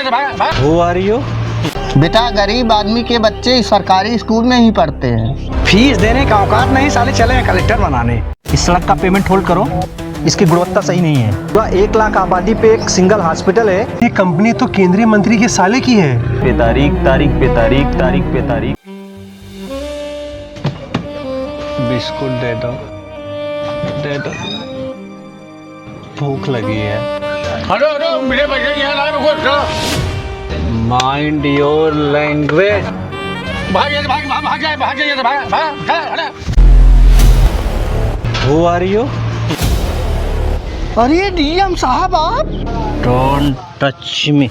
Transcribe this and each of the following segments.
Who are you? बेटा गरीब आदमी के बच्चे सरकारी स्कूल में ही पढ़ते हैं। फीस देने का औकात नहीं, साले चले हैं कलेक्टर बनाने। इस सड़क का पेमेंट होल्ड करो, इसकी गुणवत्ता सही नहीं है। पूरा 1 लाख आबादी पे एक सिंगल हॉस्पिटल है। ये कंपनी तो केंद्रीय मंत्री के साले की है। पे तारीख तारीख पे तारीख तारीख पे तारीख। बिस्कुट दे दो, दे दो, भूख लगी है। Mind your language. Who are you? अरे डीएम साहब आप। Don't touch me.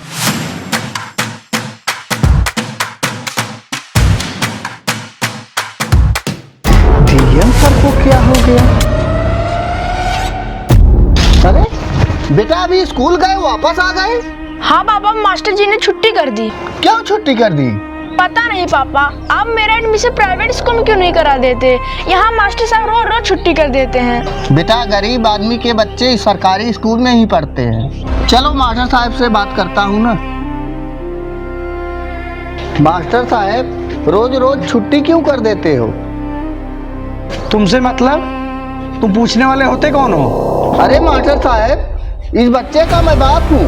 DM sir को क्या हो गया? अरे बेटा अभी स्कूल गए वापस आ गए? हाँ पापा, मास्टर जी ने छुट्टी कर दी। क्यों छुट्टी कर दी? पता नहीं पापा, आप मेरा एडमिशन प्राइवेट स्कूल में क्यों नहीं करा देते? यहाँ मास्टर साहब रोज रोज छुट्टी कर देते हैं। बेटा गरीब आदमी के बच्चे सरकारी स्कूल में ही पढ़ते हैं। चलो मास्टर साहब से बात करता हूँ ना। मास्टर साहब रोज रोज छुट्टी क्यों कर देते हो? तुमसे मतलब? तुम पूछने वाले होते कौन हो? अरे मास्टर साहब इस बच्चे का मैं बाप हूँ।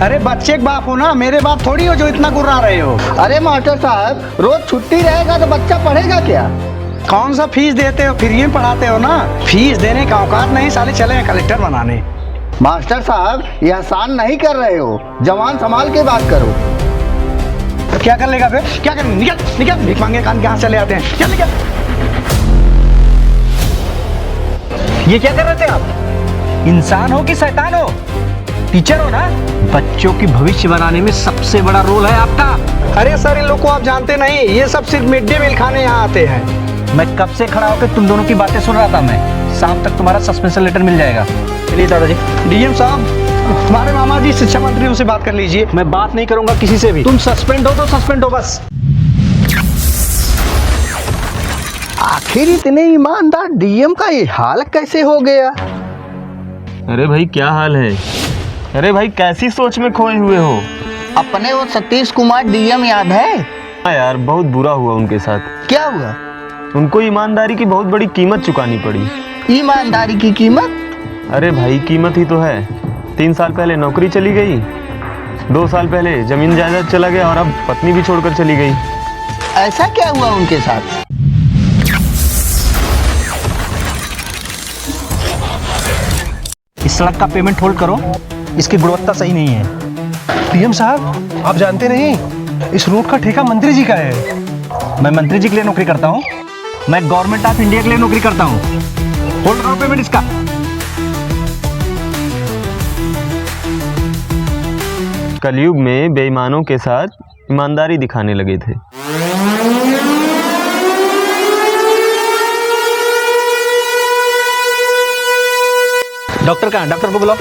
अरे बच्चे के बाप हो ना, मेरे बाप थोड़ी हो जो इतना गुर्रा रहे हो। अरे मास्टर साहब रोज छुट्टी रहेगा तो बच्चा पढ़ेगा क्या? कौन सा फीस देते हो? फ्री में पढ़ाते हो ना। फीस देने का औकात नहीं, साले चले हैं कलेक्टर बनाने। मास्टर साहब ये आसान नहीं कर रहे हो, जवान संभाल के बात करो। क्या कर लेगा फिर? क्या करेंगे? निकल निकल, भीख मांगे कान के हाथ चले आते हैं। चल निकल। ये क्या कर रहे थे आप? इंसान हो कि शैतान हो? टीचर हो ना। बच्चों की भविष्य बनाने में सबसे बड़ा रोल है आपका। अरे सर इन लोग को आप जानते नहीं, ये सब सिर्फ मिड डे मील खाने यहाँ आते हैं। मैं कब से खड़ा होकर तुम दोनों की बातें सुन रहा था। मैं शाम तक तुम्हारा सस्पेंशन लेटर मिल जाएगा। चलिए दादाजी। डीएम साहब हमारे मामा जी शिक्षा मंत्री उनसे बात कर लीजिए। मैं बात नहीं करूंगा किसी से भी। तुम सस्पेंड हो तो सस्पेंड हो बस। आखिर इतने ईमानदार डीएम का ये हाल कैसे हो गया? अरे भाई क्या हाल है? अरे भाई कैसी सोच में खोए हुए हो? अपने वो सतीश कुमार डीएम याद है? हाँ यार बहुत बुरा हुआ उनके साथ। क्या हुआ? उनको ईमानदारी की बहुत बड़ी कीमत चुकानी पड़ी। ईमानदारी की कीमत? अरे भाई कीमत ही तो है। 3 साल पहले नौकरी चली गई, 2 साल पहले जमीन जायदाद चला गया और अब पत्नी भी छोड़कर चली गई। ऐसा क्या हुआ उनके साथ? इस सड़क का पेमेंट होल्ड करो, इसकी गुणवत्ता सही नहीं है। डीएम साहब आप जानते नहीं इस रोड का ठेका मंत्री जी का है। मैं मंत्री जी के लिए नौकरी करता हूँ। मैं गवर्नमेंट ऑफ इंडिया के लिए नौकरी करता हूँ। होल्ड करो पेमेंट इसका। कलयुग में बेईमानों के साथ ईमानदारी दिखाने लगे थे। डॉक्टर कहाँ? डॉक्टर को बुलाओ।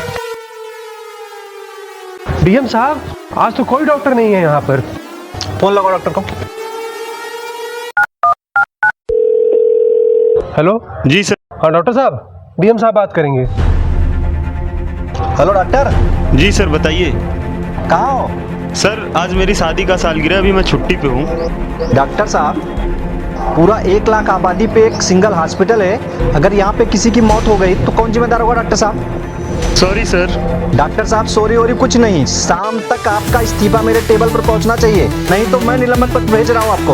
डीएम साहब आज तो कोई डॉक्टर नहीं है यहाँ पर। फोन लगाओ डॉक्टर को। हेलो जी सर। हाँ डॉक्टर साहब, डीएम साहब बात करेंगे। Hello doctor. जी सर बताइए। कहाँ हो? सर आज मेरी शादी का सालगिरह, अभी मैं छुट्टी पे हूँ। डॉक्टर साहब पूरा 1 लाख आबादी पे एक सिंगल हॉस्पिटल है। अगर यहाँ पे किसी की मौत हो गई तो कौन जिम्मेदार होगा डॉक्टर साहब? Sorry sir. डॉक्टर साहब सॉरी और कुछ नहीं, शाम तक आपका इस्तीफा मेरे टेबल पर पहुंचना चाहिए, नहीं तो मैं निलंबन पत्र भेज रहा हूँ आपको।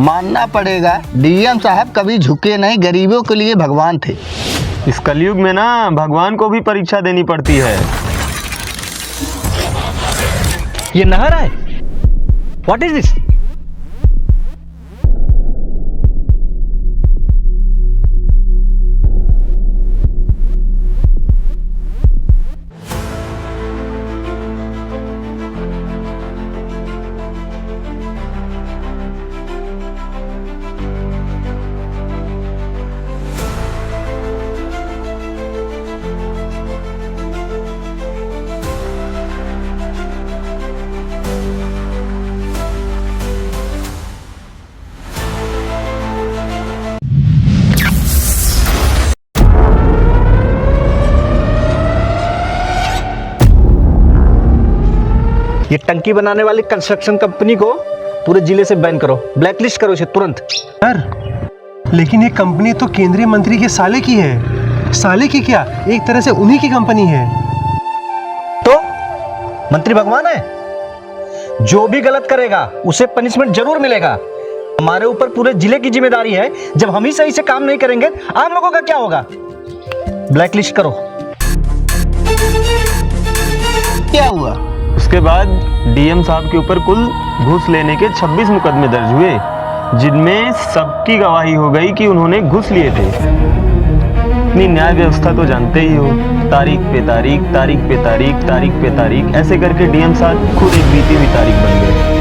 मानना पड़ेगा डीएम साहब कभी झुके नहीं, गरीबों के लिए भगवान थे। इस कलयुग में ना भगवान को भी परीक्षा देनी पड़ती है। ये नहर है? What is this? ये टंकी बनाने वाली कंस्ट्रक्शन कंपनी को पूरे जिले से बैन करो, ब्लैकलिस्ट करो इसे तुरंत। सर लेकिन ये कंपनी तो केंद्रीय मंत्री के साले की है। साले की क्या, एक तरह से उन्हीं की कंपनी है। तो मंत्री भगवान है, जो भी गलत करेगा उसे पनिशमेंट जरूर मिलेगा। हमारे ऊपर पूरे जिले की जिम्मेदारी है, जब हम ही सही से काम नहीं करेंगे आम लोगों का क्या होगा। ब्लैकलिस्ट करो। क्या हुआ? उसके बाद डीएम साहब के ऊपर कुल घूस लेने के 26 मुकदमे दर्ज हुए, जिनमें सबकी गवाही हो गई कि उन्होंने घूस लिए थे। अपनी न्याय व्यवस्था तो जानते ही हो, तारीख पे तारीख, तारीख पे तारीख, तारीख पे तारीख, ऐसे करके डीएम साहब खुद एक बीती हुई तारीख बन गए।